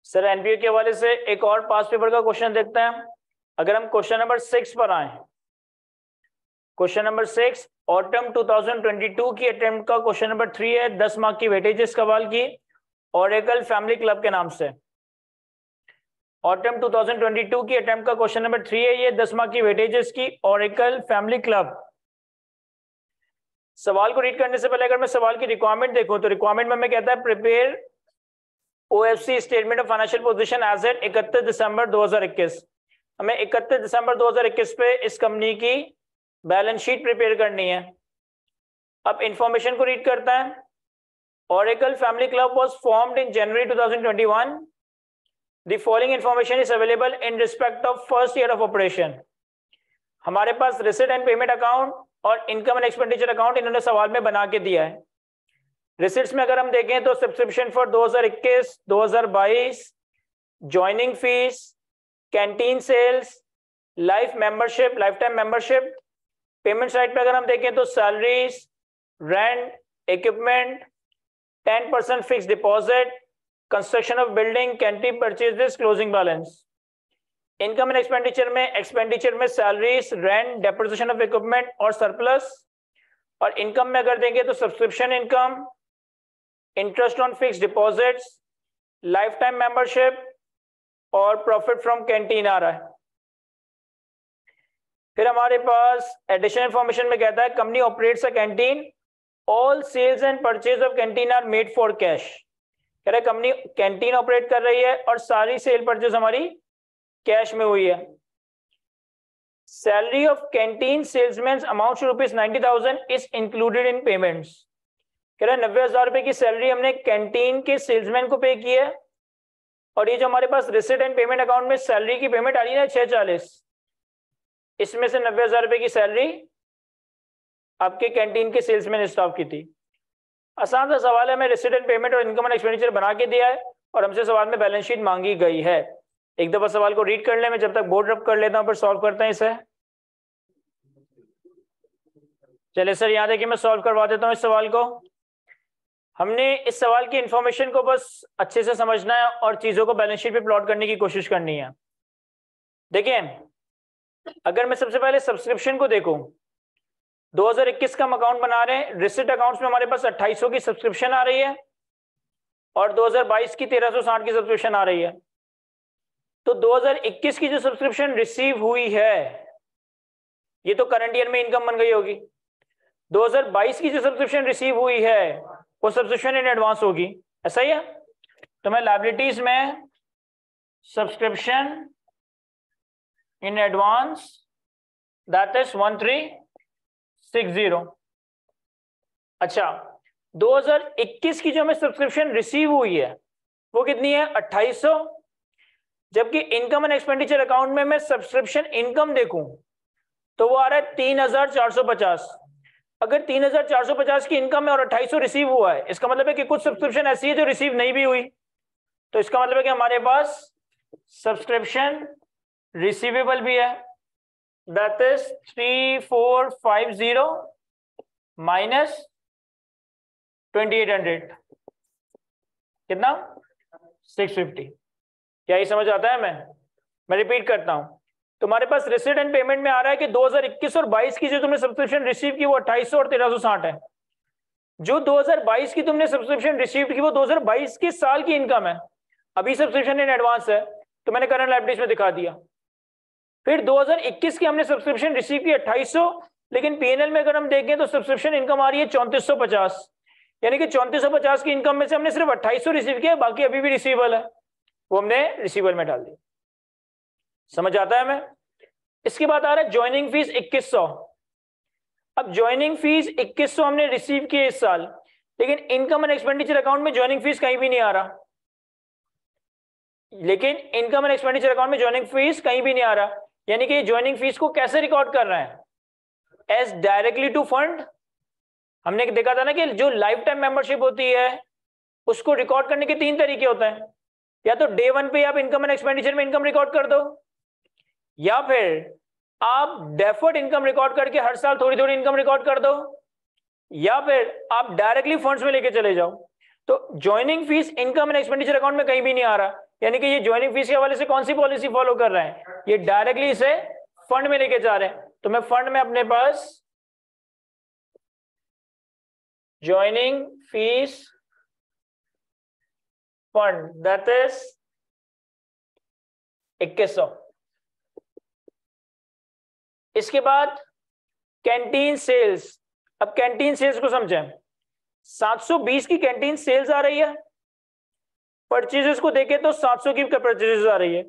Sir NPO के हवाले से एक और पास पेपर का क्वेश्चन देखते हैं। अगर हम क्वेश्चन नंबर 6 पर आए, क्वेश्चन नंबर 6 ऑटम 2022 की अटेम्प्ट का क्वेश्चन नंबर 3 है। 10 मार्क की वेटेज इस सवाल की ओरेकल फैमिली क्लब के नाम से। ऑटम 2022 की अटेम्प्ट का क्वेश्चन नंबर 3 है ये, 10 मार्क की वेटेज इसकी ओरेकल फैमिली क्लब। सवाल को रीड करने से पहले अगर मैं सवाल की रिक्वायरमेंट देखूं तो रिक्वायरमेंट में हमें कहता है prepare OFC statement of financial position as at 31 दिसंबर 2021। हमें 31 दिसंबर 2021 पे इस कंपनी की बैलेंस शीट प्रिपेयर करनी है। अब इंफॉर्मेशन को रीड करता है। Oracle family club was formed in January 2021। The following information is available in respect of first year of operation. हमारे पास रिसिट एंड पेमेंट अकाउंट और इनकम एंड एक्सपेंडिचर अकाउंट इन्होंने सवाल में बना के दिया है। रिसिट्स में अगर हम देखें तो subscription for 2021 2022, joining fees, canteen sales, life membership, life time membership. Payment side पे अगर हम देखें तो salaries, rent, equipment, 10% fix deposit, construction of building, canteen purchases, closing balance. Income and expenditure में salaries, rent, depreciation of equipment और surplus. और income में अगर देंगे तो subscription income, interest on fix deposits, life time membership और profit from canteen आ रहा है। फिर हमारे पास एडिशनल इंफॉर्मेशन में कहता है company operates a canteen, all sales and purchase of canteen are made for cash. कह रहे कंपनी कैंटीन ऑपरेट कर रही है और सारी सेल परचेज हमारी कैश में हुई है। Salary of canteen salesman amount rupees 90,000 is included in payments. कह रहे 90,000 रुपए की सैलरी हमने कैंटीन के सेल्समैन को पे की है। और ये जो हमारे पास रिसिट एंड पेमेंट अकाउंट में सैलरी की पेमेंट आ रही है 640, इसमें से 90,000 रुपए की सैलरी आपके कैंटीन के सेल्समैन स्टाफ की थी। आसान सा सवाल है, हमें रिसिट एंड पेमेंट और इनकम एंड एक्सपेंडिचर बना के दिया है और हमसे सवाल में बैलेंस शीट मांगी गई है। एक दफा सवाल को रीड कर ले, मैं जब तक बोर्ड रब कर लेता हूं फिर सॉल्व करते हैं इसे। चलिए सर यहाँ देखिए मैं सॉल्व करवा देता हूँ इस सवाल को। हमने इस सवाल की इंफॉर्मेशन को बस अच्छे से समझना है और चीजों को बैलेंस शीट पे प्लॉट करने की कोशिश करनी है। देखिए अगर मैं सबसे पहले सब्सक्रिप्शन को देखूं, 2021 का हम अकाउंट बना रहे हैं। रिसिट अकाउंट्स में हमारे पास 2800 की सब्सक्रिप्शन आ रही है और 2022 की 1360 की सब्सक्रिप्शन आ रही है। तो 2021 की जो सब्सक्रिप्शन रिसीव हुई है ये तो करंट ईयर में इनकम बन गई होगी। 2022 की जो सब्सक्रिप्शन रिसीव हुई है वो सब्सक्रिप्शन इन एडवांस होगी, ऐसा ही है। तो मैं लायबिलिटीज में subscription in advance that is 1360। अच्छा 2021 की जो हमें सब्सक्रिप्शन रिसीव हुई है वो कितनी है 2800, जबकि इनकम एंड एक्सपेंडिचर अकाउंट में मैं सब्सक्रिप्शन इनकम देखूं तो वो आ रहा है 3450। अगर 3450 की इनकम है और 2800 रिसीव हुआ है, इसका मतलब है कि कुछ सब्सक्रिप्शन ऐसी है जो रिसीव नहीं भी हुई। तो इसका मतलब है कि हमारे पास सब्सक्रिप्शन रिसीवेबल भी है, दैट इज 3450 माइनस 2800 कितना 650। क्या ये समझ आता है? मैं रिपीट करता हूं। तुम्हारे पास रिसिट एंड पेमेंट में आ रहा है कि 2021 और 22 की जो तुमने सब्सक्रिप्शन रिसीव की वो 2800 और 1360 है। जो 2022 की तुमने सब्सक्रिप्शन रिसीव की वो 2022 के साल की इनकम है, अभी सब्सक्रिप्शन इन एडवांस है तो मैंने करंट लायबिलिटीज में दिखा दिया। फिर 2021 की हमने सब्सक्रिप्शन रिसीव की 2800, लेकिन पीएनएल में अगर हम देखें तो सब्सक्रिप्शन इनकम आ रही है 3450, यानी कि 3450 की इनकम में से हमने सिर्फ 2800 रिसीव किया, बाकी अभी भी रिसीवेबल है, वो हमने रिसीवेबल में डाल दिया। समझ आता है? मैं इसके बाद आ रहा है ज्वाइनिंग फीस 2100। अब ज्वाइनिंग फीस 2100 हमने रिसीव की इस साल, लेकिन इनकम एंड एक्सपेंडिचर अकाउंट में ज्वाइनिंग फीस कहीं भी नहीं आ रहा। लेकिन इनकम एंड एक्सपेंडिचर अकाउंट में ज्वाइनिंग फीस कहीं भी नहीं आ रहा, यानी कि ज्वाइनिंग फीस को कैसे रिकॉर्ड कर रहे हैं? As directly to fund. हमने देखा था ना कि जो लाइफ टाइम मेंबरशिप होती है उसको रिकॉर्ड करने के 3 तरीके होते हैं। या तो डे 1 पे आप इनकम एंड एक्सपेंडिचर में इनकम रिकॉर्ड कर दो, या फिर आप डेफर्ड इनकम रिकॉर्ड करके हर साल थोड़ी थोड़ी इनकम रिकॉर्ड कर दो, या फिर आप डायरेक्टली फंड्स में लेके चले जाओ। तो joining fees income and expenditure account में कहीं भी नहीं आ रहा, यानी कि ये ज्वाइनिंग फीस के हवाले से कौन सी पॉलिसी फॉलो कर रहे हैं, ये डायरेक्टली इसे फंड में लेके जा रहे हैं। तो मैं फंड में अपने पास joining fees fund that is 2100। इसके बाद कैंटीन सेल्स। अब कैंटीन सेल्स को समझें, 720 की कैंटीन सेल्स आ रही है, परचेजेस को देखें तो 700 की परचेजेस आ रही है।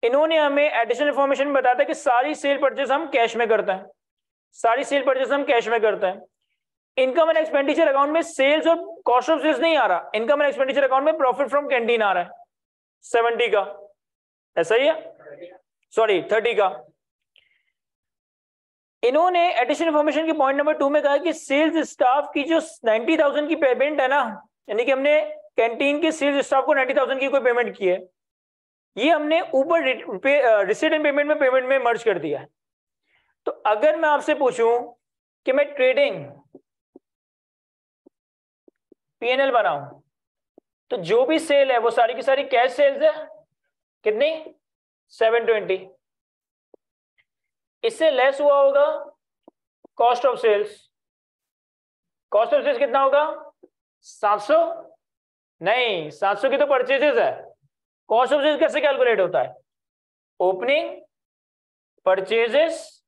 इन्होंने हमें एडिशनल इंफॉर्मेशन बताया था कि सारी सेल परचेज हम कैश में करते हैं, सारी सेल परचेज हम कैश में करते हैं। इनकम एंड एक्सपेंडिचर अकाउंट में सेल्स और कॉस्ट ऑफ सेल्स नहीं आ रहा, इनकम एंड एक्सपेंडिचर अकाउंट में प्रॉफिट फ्रॉम कैंटीन आ रहा है 70 का, ऐसा ही है, सॉरी 30 का। इन्होंने एडिशनल इंफॉर्मेशन के पॉइंट नंबर 2 में कहा कि सेल्स स्टाफ की जो 90,000 की पेमेंट है ना, यानी कि हमने कैंटीन के सेल्स स्टाफ को 90,000 की कोई पेमेंट की है, ये हमने ऊपर रिसीट एंड पेमेंट में मर्ज कर दिया है। तो अगर मैं आपसे पूछूं कि मैं ट्रेडिंग पीएनएल बनाऊं, तो जो भी सेल है वो सारी की सारी कैश सेल्स है, कितनी 720, इससे लेस हुआ होगा cost of sales. Cost of sales कितना होगा 700, नहीं 700 की तो परचेजेस है, कॉस्ट ऑफ सेल्स कैसे कैलकुलेट होता है, ओपनिंग, परचेजेस,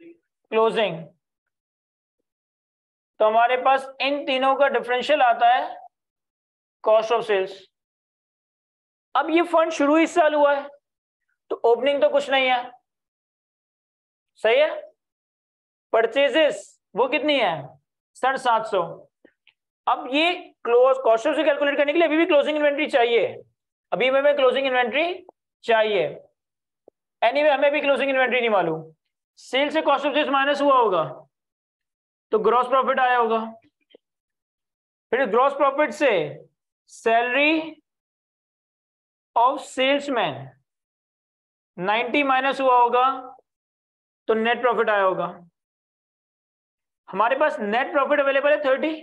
क्लोजिंग। तो हमारे पास इन तीनों का डिफरेंशियल आता है कॉस्ट ऑफ सेल्स। अब ये फंड शुरू इस साल हुआ है, तो ओपनिंग तो कुछ नहीं है, सही है, परचेजेस वो कितनी है 750। अब ये कॉस्ट ऑफ सेल्स कैलकुलेट करने के लिए अभी भी क्लोजिंग इन्वेंट्री चाहिए, अभी हमें क्लोजिंग इन्वेंट्री चाहिए। एनीवे हमें भी क्लोजिंग इन्वेंट्री नहीं मालूम, सेल से कॉस्ट ऑफ सेल्स माइनस हुआ होगा तो ग्रॉस प्रॉफिट आया होगा, फिर ग्रॉस प्रॉफिट से सैलरी ऑफ सेल्समैन 90 माइनस हुआ होगा तो नेट प्रॉफिट आया होगा। हमारे पास नेट प्रॉफिट अवेलेबल है 30,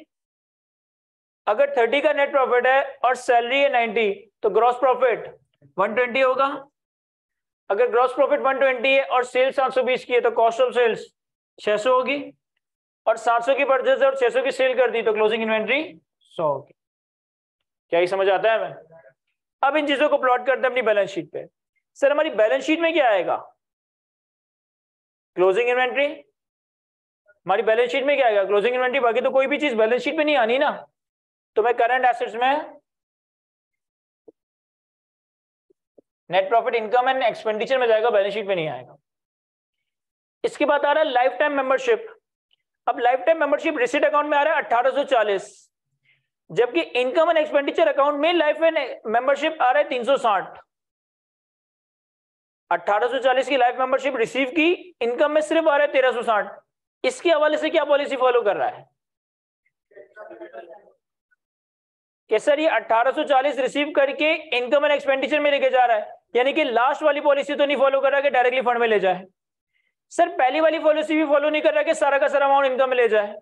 अगर 30 का नेट प्रॉफिट है और सैलरी है 90 तो ग्रॉस प्रॉफिट 120 होगा। अगर ग्रॉस प्रॉफिट 120 है और सेल्स 720 की है तो कॉस्ट ऑफ सेल्स 600 होगी, और 700 की परचेज और 600 की सेल कर दी तो क्लोजिंग इन्वेंट्री 100 होगी। क्या ही समझ आता है हमें? अब इन चीजों को प्लॉट करते हैं अपनी बैलेंस शीट पे। सर हमारी बैलेंस शीट में क्या आएगा, क्लोजिंग इन्वेंट्री। हमारी बैलेंस शीट में क्या आएगा, क्लोजिंग इन्वेंट्री, बाकी तो कोई भी चीज बैलेंस शीट में नहीं आनी ना। तो मैं करंट एसेट्स में net profit income and expenditure में जाएगा, बैलेंस शीट में नहीं आएगा। इसके बाद आ रहा है लाइफ टाइम मेंबरशिप। अब life time membership receipt account में आ रहा है 1840, जबकि इनकम एंड एक्सपेंडिचर अकाउंट में लाइफ मेंबरशिप आ रहा है 360। 1840 की लाइफ मेंबरशिप रिसीव की, इनकम में सिर्फ आ रहा है 1360। इसके हवाले से क्या पॉलिसी फॉलो कर रहा है कि सर ये 1840 रिसीव करके इनकम एंड एक्सपेंडिचर में लेके जा रहा है, यानी कि लास्ट वाली पॉलिसी तो नहीं फॉलो कर रहा कि डायरेक्टली फंड में ले जाए। सर पहली वाली पॉलिसी भी फॉलो नहीं कर रहा कि सारा का सारा अमाउंट इनकम में ले जाए।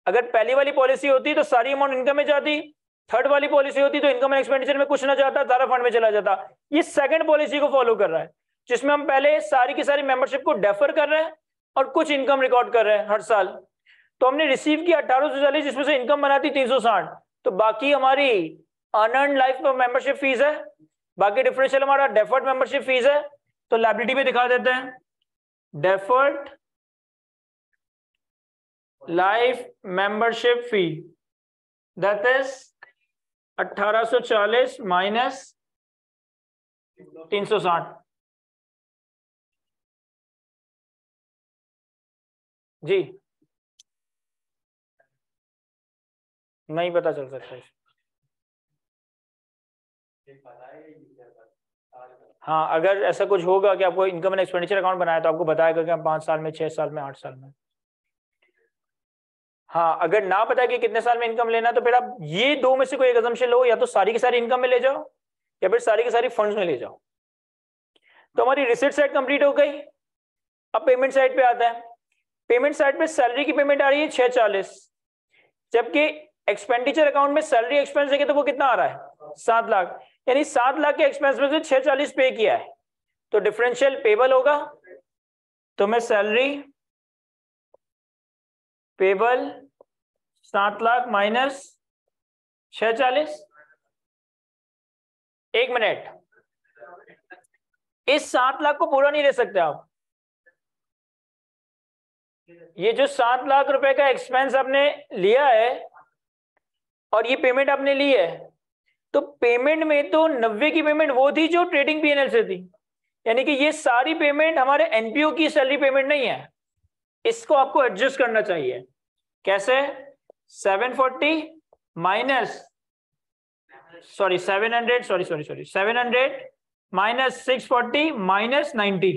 अगर पहली वाली पॉलिसी होती तो सारी अमाउंट इनकम में जाती, थर्ड वाली पॉलिसी होती तो इनकम एंड एक्सपेंडिचर में कुछ ना जाता, सारा फंड में चला जाता। ये सेकंड पॉलिसी को फॉलो कर रहा है, जिसमें हम पहले सारी की सारी मेंबरशिप को डेफर कर रहे हैं और कुछ इनकम रिकॉर्ड कर रहे हैं हर साल। तो हमने रिसीव किया 1840, जिसमें से इनकम बनाती 360, तो बाकी हमारी अनअर्न्ड लाइफ मेंबरशिप फीस है, बाकी डिफरेंशियल हमारा डेफर्ड मेंबरशिप फीस है। तो लायबिलिटी में दिखा देते हैं, deferred life membership fee that is 1840 minus 360। जी नहीं पता चल सकता है। हाँ अगर ऐसा कुछ होगा कि आपको इनकम एंड एक्सपेंडिचर अकाउंट बनाया तो आपको बताएगा कि हम 5 साल में, 6 साल में, 8 साल में। हाँ अगर ना पता कि कितने साल में इनकम लेना तो फिर आप ये दो में से कोई एक assumption लो, या तो सारी की सारी इनकम में ले जाओ या फिर सारी की सारी फंड्स में ले जाओ। तो हमारी रिसीट साइड कंप्लीट हो गई। अब पेमेंट साइड पे आता है। पेमेंट साइड पे सैलरी की पेमेंट आ रही है 640, जबकि एक्सपेंडिचर अकाउंट में सैलरी एक्सपेंस देखे तो वो कितना आ रहा है 7 लाख। यानी 7 लाख के एक्सपेंस में से 640 पे किया है, तो डिफरेंशियल पेबल होगा। तो मैं सैलरी पेबल 7 लाख माइनस 640। एक मिनट, इस 7 लाख को पूरा नहीं ले सकते आप। ये जो 7 लाख रुपए का एक्सपेंस आपने लिया है और ये पेमेंट आपने ली है, तो पेमेंट में तो 90 की पेमेंट वो थी जो ट्रेडिंग पीएनएल से थी, यानी कि ये सारी पेमेंट हमारे एनपीओ की सैलरी पेमेंट नहीं है। इसको आपको एडजस्ट करना चाहिए। कैसे? 740 माइनस 700 माइनस 640 माइनस 90,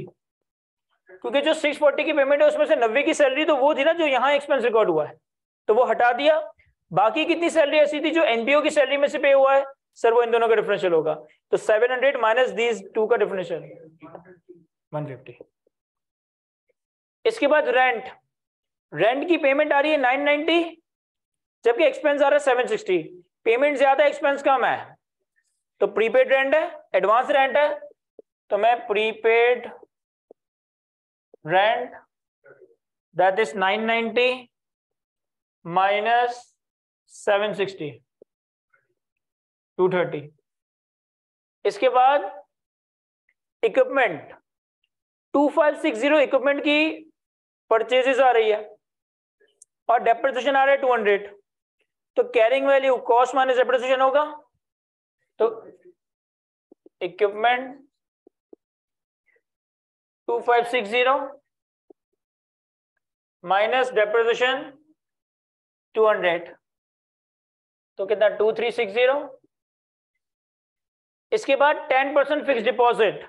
क्योंकि जो 640 की पेमेंट है उसमें से 90 की सैलरी तो वो थी ना जो यहाँ एक्सपेंस रिकॉर्ड हुआ है, तो वो हटा दिया। बाकी कितनी सैलरी ऐसी थी जो एनपीओ की सैलरी में से पे हुआ है, सर वो इन दोनों का डिफरेंशियल होगा। तो 700 माइनस दीज टू का डिफरेंशियल 150। इसके बाद रेंट, रेंट की पेमेंट आ रही है 990 जबकि एक्सपेंस आ रहा है 760। पेमेंट ज्यादा एक्सपेंस कम है, तो प्रीपेड रेंट है, एडवांस रेंट है, तो मैं prepaid rent that is 990 minus 760 230। इसके बाद इक्विपमेंट 2560 इक्विपमेंट की परचेजेस आ रही है और डेप्रिसिएशन आ रहा है 200, तो carrying value cost minus depreciation होगा। तो इक्विपमेंट 2560 माइनस डेप्रिसिएशन 200, तो कितना 2360। इसके बाद 10% फिक्स डिपॉजिट,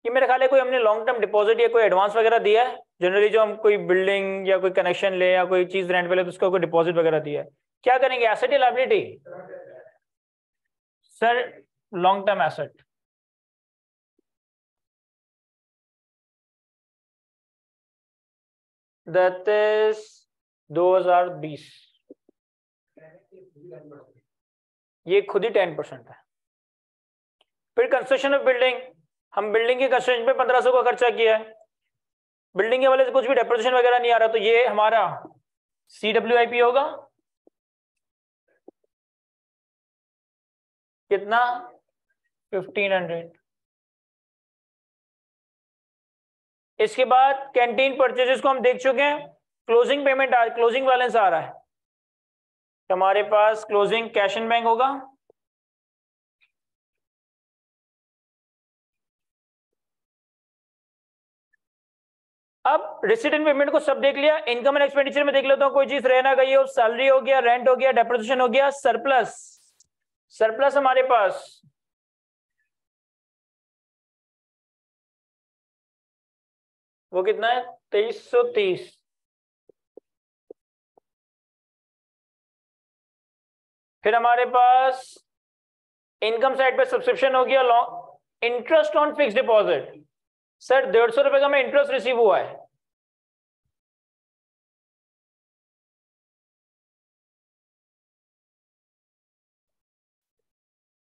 ये मेरे ख्याल है कोई हमने लॉन्ग टर्म डिपॉजिट या कोई एडवांस वगैरह दिया है। जनरली जो हम कोई बिल्डिंग या कोई कनेक्शन ले या कोई चीज रेंट पे ले तो उसका कोई डिपॉजिट वगैरह दिया है। क्या करेंगे, एसेट या liability? Sir long term asset. That is 2020, ये खुद ही 10% है। फिर कंस्ट्रक्शन ऑफ बिल्डिंग, हम बिल्डिंग के कंस्ट्रक्शन पे 1500 का खर्चा किया है, बिल्डिंग के वाले से कुछ भी डेप्रिसिएशन वगैरह नहीं आ रहा, तो ये हमारा CWIP होगा कितना 1500। इसके बाद कैंटीन परचेजेस को हम देख चुके हैं, क्लोजिंग पेमेंट क्लोजिंग बैलेंस आ रहा है, तो हमारे पास क्लोजिंग कैश इन बैंक होगा। अब रिसीट एंड पेमेंट को सब देख लिया, इनकम एंड एक्सपेंडिचर में देख लेता हूं कोई चीज रहना गई हो। सैलरी हो गया, रेंट हो गया, डेप्रिसिएशन हो गया, सरप्लस। सरप्लस हमारे पास वो कितना है 2330। फिर हमारे पास इनकम साइड पे सब्सक्रिप्शन हो गया, long interest on fix deposit. Sir 150 रुपए का मैं इंटरेस्ट रिसीव हुआ है,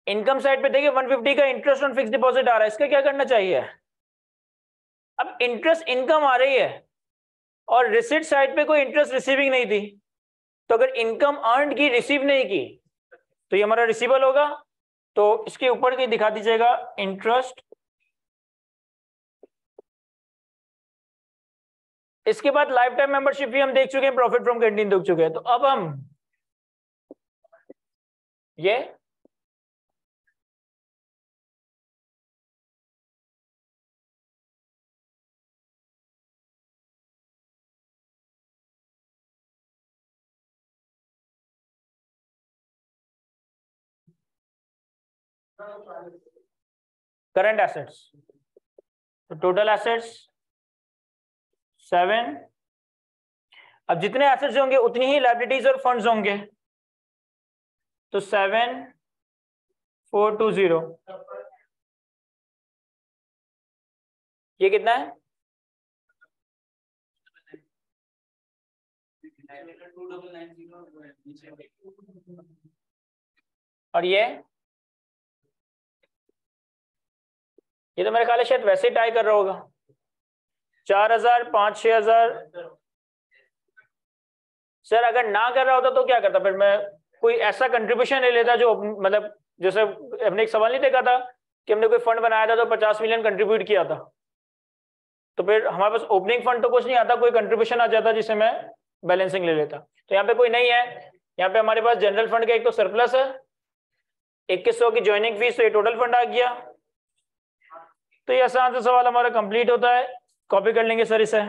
इनकम साइड पे देखिए 150 का इंटरेस्ट ऑन फिक्स डिपॉजिट आ रहा है, इसका क्या करना चाहिए? अब इंटरेस्ट इनकम आ रही है और रिसीट साइड पे कोई इंटरेस्ट रिसीविंग नहीं थी, तो अगर इनकम अर्न की रिसीव नहीं की तो ये हमारा रिसीवेबल होगा, तो इसके ऊपर की दिखा दीजिएगा इंटरेस्ट। इसके बाद लाइफ टाइम मेंबरशिप भी हम देख चुके हैं, प्रॉफिट फ्रॉम कैंटीन देख चुके हैं, तो अब हम ये करंट एसेट्स, तो टोटल एसेट्स 7। अब जितने एसेट्स होंगे उतनी ही लायबिलिटीज और फंड्स होंगे, तो 7420। ये कितना है? और ये ये तो मेरे ख्याल है शायद वैसे ही टाई कर रहा होगा। 4000, 5-6,000। सर अगर ना कर रहा होता तो क्या करता, फिर मैं कोई ऐसा कंट्रीब्यूशन ले लेता जो मतलब जैसे हमने एक सवाल नहीं देखा था कि हमने कोई फंड बनाया था तो 50 मिलियन कंट्रीब्यूट किया था, तो फिर हमारे पास ओपनिंग फंड तो कुछ नहीं आता, कोई कंट्रीब्यूशन आ जाता जिसे मैं बैलेंसिंग ले लेता। तो यहाँ पे कोई नहीं है। यहाँ पे हमारे पास जनरल फंड का एक तो सरप्लस है, 2100 की ज्वाइनिंग फीस, तो ये टोटल फंड आ गया। तो ये आसान सा सवाल हमारा कंप्लीट होता है। कॉपी कर लेंगे सर इसे।